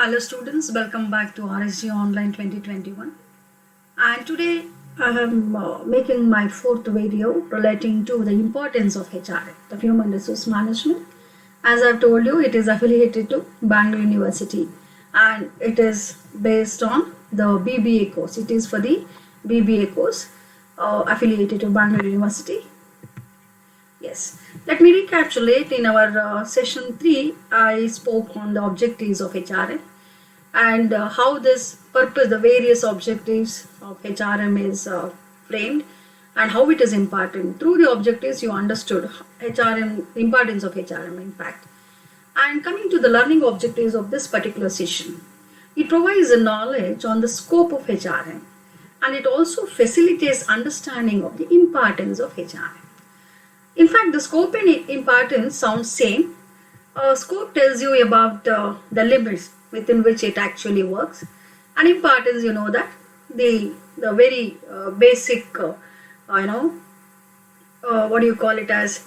Hello students, welcome back to RSG Online 2021, and today I am making my fourth video relating to the importance of HRM, the Human Resource Management. As I've told you, it is affiliated to Bangalore University and it is based on the BBA course. It is for the BBA course affiliated to Bangalore University. Yes, let me recapitulate. In our session 3, I spoke on the objectives of HRM and how this purpose, the various objectives of HRM is framed and how it is important. Through the objectives, you understood HRM, importance of HRM impact. And coming to the learning objectives of this particular session, it provides a knowledge on the scope of HRM and it also facilitates understanding of the importance of HRM. In fact, the scope and importance sound same. Scope tells you about the limits within which it actually works, and importance, you know that the very basic, what do you call it as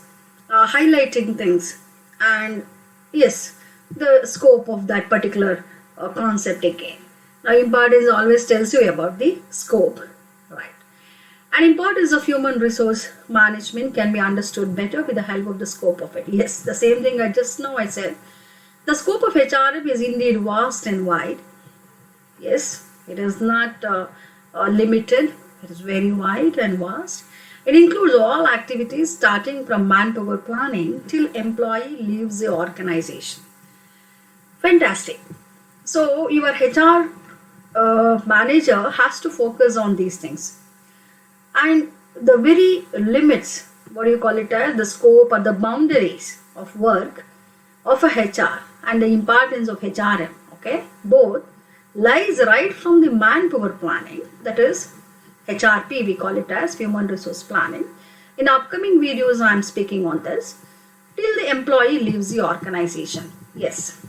highlighting things, and yes, the scope of that particular concept again. Now, importance always tells you about the scope, right? And importance of human resource management can be understood better with the help of the scope of it. Yes, the same thing I said. The scope of HRM is indeed vast and wide. Yes, it is not limited. It is very wide and vast. It includes all activities starting from manpower planning till employee leaves the organization. Fantastic. So your HR manager has to focus on these things. And the very limits, what do you call it as, the scope or the boundaries of work of a HR and the importance of HRM, okay, both lies right from the manpower planning, that is HRP, we call it as human resource planning. In upcoming videos, I am speaking on this, till the employee leaves the organization. Yes.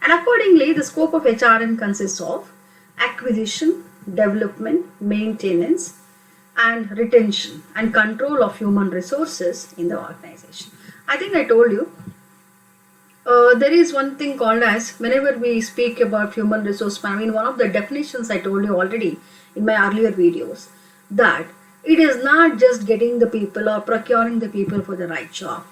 And accordingly, the scope of HRM consists of acquisition, development, maintenance, and retention and control of human resources in the organization. I think I told you there is one thing called as, whenever we speak about human resource management, one of the definitions I told you already in my earlier videos, that it is not just getting the people or procuring the people for the right job.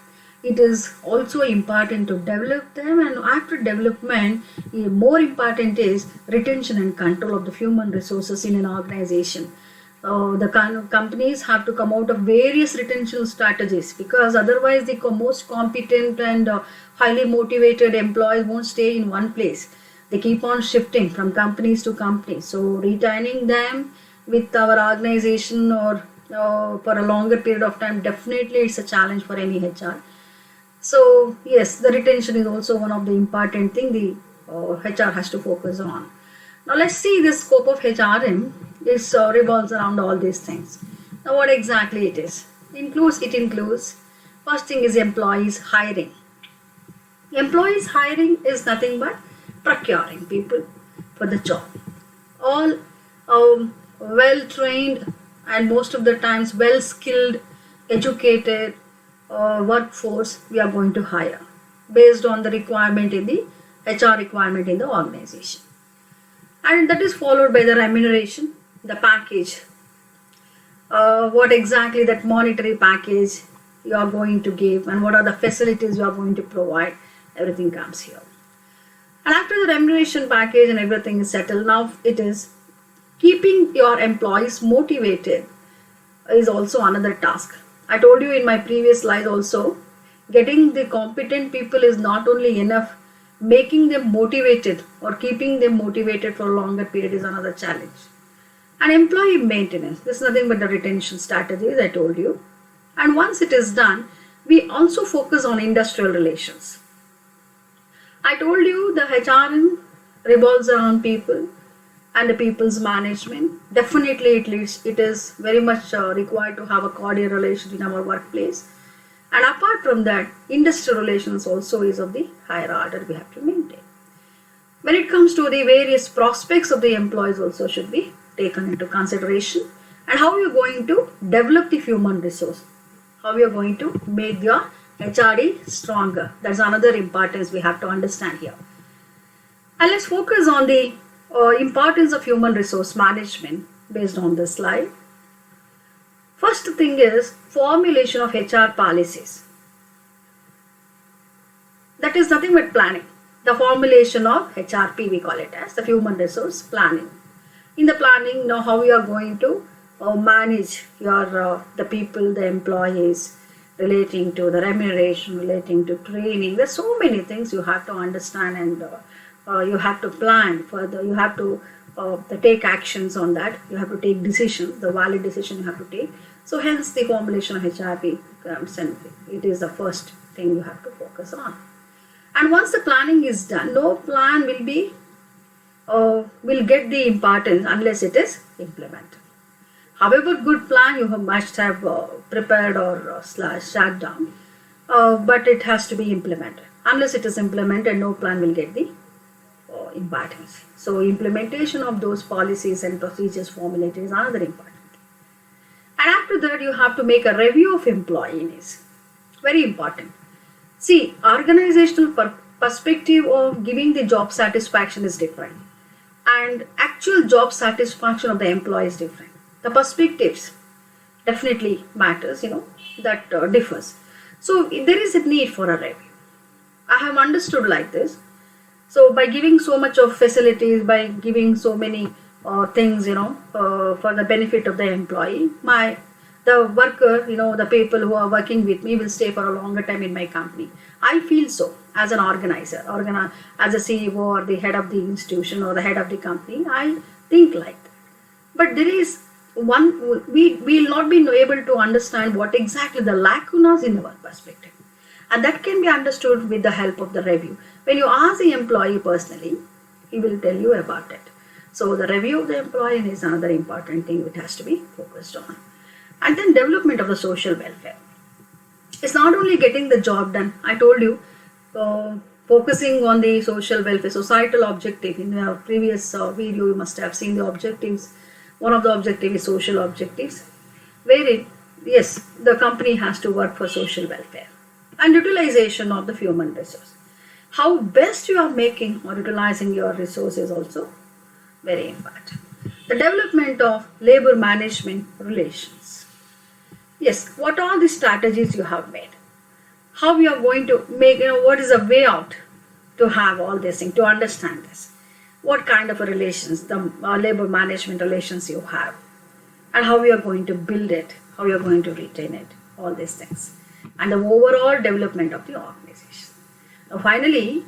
It is also important to develop them, and after development, more important is retention and control of the human resources in an organization. The kind of companies have to come out of various retention strategies, because otherwise the most competent and highly motivated employees won't stay in one place. They keep on shifting from companies to companies. So retaining them with our organization or for a longer period of time, definitely it's a challenge for any HR. So yes, the retention is also one of the important thing the HR has to focus on. Now let's see the scope of HRM. This revolves around all these things. Now what exactly it is? It includes, first thing is employees hiring. Employees hiring is nothing but procuring people for the job. All well-trained and most of the times well-skilled, educated workforce we are going to hire based on the requirement in the HR requirement in the organization. And that is followed by the remuneration, the package, what exactly that monetary package you are going to give and what are the facilities you are going to provide, everything comes here. And after the remuneration package and everything is settled, now it is keeping your employees motivated is also another task. I told you in my previous slide also, getting the competent people is not only enough, making them motivated or keeping them motivated for a longer period is another challenge. And employee maintenance, this is nothing but the retention strategies I told you. And once it is done, we also focus on industrial relations. I told you the HRM revolves around people and the people's management. Definitely it is very much required to have a cordial relation in our workplace. And apart from that, industrial relations also is of the higher order we have to maintain. When it comes to the various prospects of the employees also should be taken into consideration, and how you are going to develop the human resource, how you are going to make your HRD stronger. That's another importance we have to understand here. And let's focus on the importance of human resource management based on this slide. First thing is formulation of HR policies. That is nothing but planning. The formulation of HRP, we call it as the human resource planning. In the planning, you know how you are going to manage your the people, the employees, relating to the remuneration, relating to training. There's so many things you have to understand, and you have to plan further. You have to take actions on that. You have to take decisions, the valid decision you have to take. So hence the formulation of HRP comes, and it is the first thing you have to focus on. And once the planning is done, no plan will get the importance unless it is implemented. However good plan you must have prepared or shut down, but it has to be implemented. Unless it is implemented, no plan will get the importance. So implementation of those policies and procedures formulated is another important. And after that, you have to make a review of employees. Very important. See, organizational perspective of giving the job satisfaction is different, and actual job satisfaction of the employee is different. The perspectives definitely matters, that differs. So there is a need for a review. I have understood like this. So by giving so much of facilities, by giving so many things, for the benefit of the employee, the worker, the people who are working with me will stay for a longer time in my company. I feel so as an organizer, as a CEO or the head of the institution or the head of the company. I think like that. But there is we will not be able to understand what exactly the lacunas in our perspective. And that can be understood with the help of the review. When you ask the employee personally, he will tell you about it. So the review of the employee is another important thing which has to be focused on. And then development of the social welfare. It's not only getting the job done. I told you, focusing on the social welfare, societal objective. In the previous video, you must have seen the objectives. One of the objectives is social objectives, wherein, yes, the company has to work for social welfare. And utilization of the human resource. How best you are making or utilizing your resources also very important. The development of labor management relations. Yes, what are the strategies you have made? How you are going to make, what is the way out to have all this thing, to understand this? What kind of relations, the labor management relations you have, and how you are going to build it, how you are going to retain it, all these things. And the overall development of the organization. Now finally,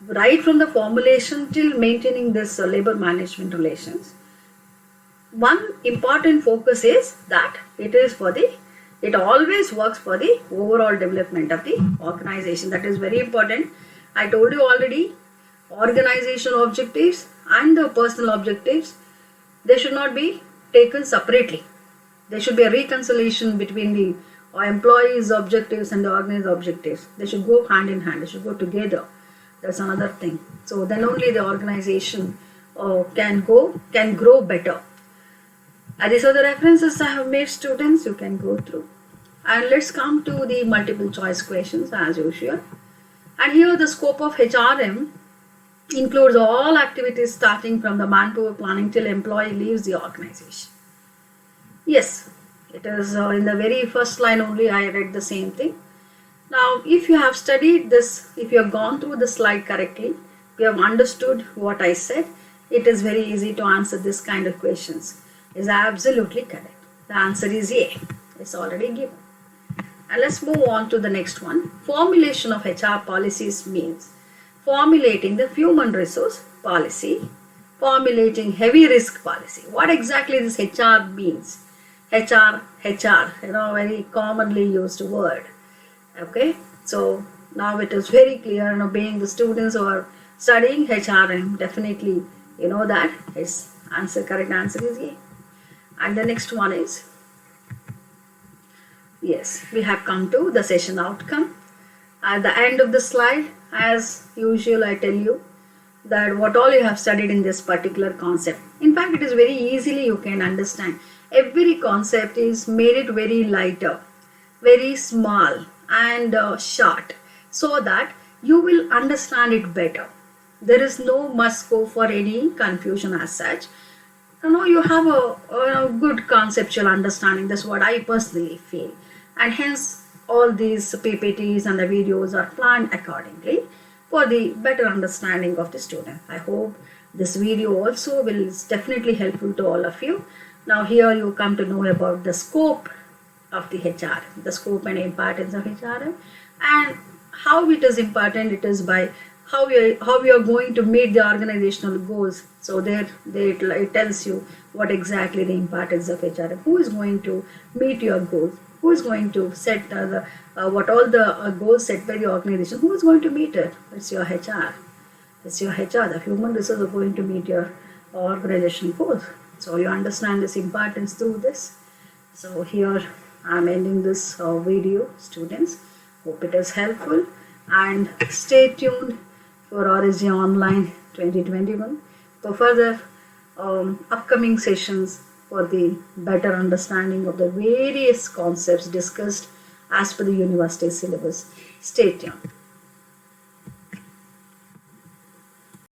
right from the formulation till maintaining this labor management relations, one important focus is that it always works for the overall development of the organization. That is very important. I told you already, organizational objectives and the personal objectives, they should not be taken separately. There should be a reconciliation between the employees' objectives and the organized objectives. They should go hand in hand. They should go together. That's another thing. So then only the organization can grow better. And these are the references I have made, students. You can go through. And let's come to the multiple choice questions as usual. And here the scope of HRM includes all activities starting from the manpower planning till employee leaves the organization. Yes, it is in the very first line only I read the same thing. Now, if you have studied this, if you have gone through the slide correctly, if you have understood what I said, it is very easy to answer this kind of questions. Is absolutely correct. The answer is A. It's already given. And let's move on to the next one. Formulation of HR policies means formulating the human resource policy, formulating heavy risk policy. What exactly this HR means? HR, very commonly used word. Okay, so now it is very clear, being the students who are studying HRM, definitely that is correct answer is A. And the next one is, yes, we have come to the session outcome. At the end of the slide, as usual, I tell you that what all you have studied in this particular concept. In fact, it is very easily you can understand. Every concept is made it very lighter, very small and short, so that you will understand it better. There is no must go for any confusion as such. You have a good conceptual understanding. That's what I personally feel, and hence all these PPTs and the videos are planned accordingly for the better understanding of the student. I hope this video also will definitely helpful to all of you. Now here you come to know about the scope of the HRM, the scope and importance of HRM, and how it is important. It is by how we are going to meet the organizational goals. So there it tells you what exactly the importance of HRM. Who is going to meet your goals? Who is going to set what all the goals set by the organization? Who is going to meet it? It's your HR. It's your HR. The human resources are going to meet your organization goals. So you understand this importance through this. So here I am ending this video, students. Hope it is helpful, and stay tuned for RSG Online 2021 for further upcoming sessions for the better understanding of the various concepts discussed as per the university syllabus. Stay tuned.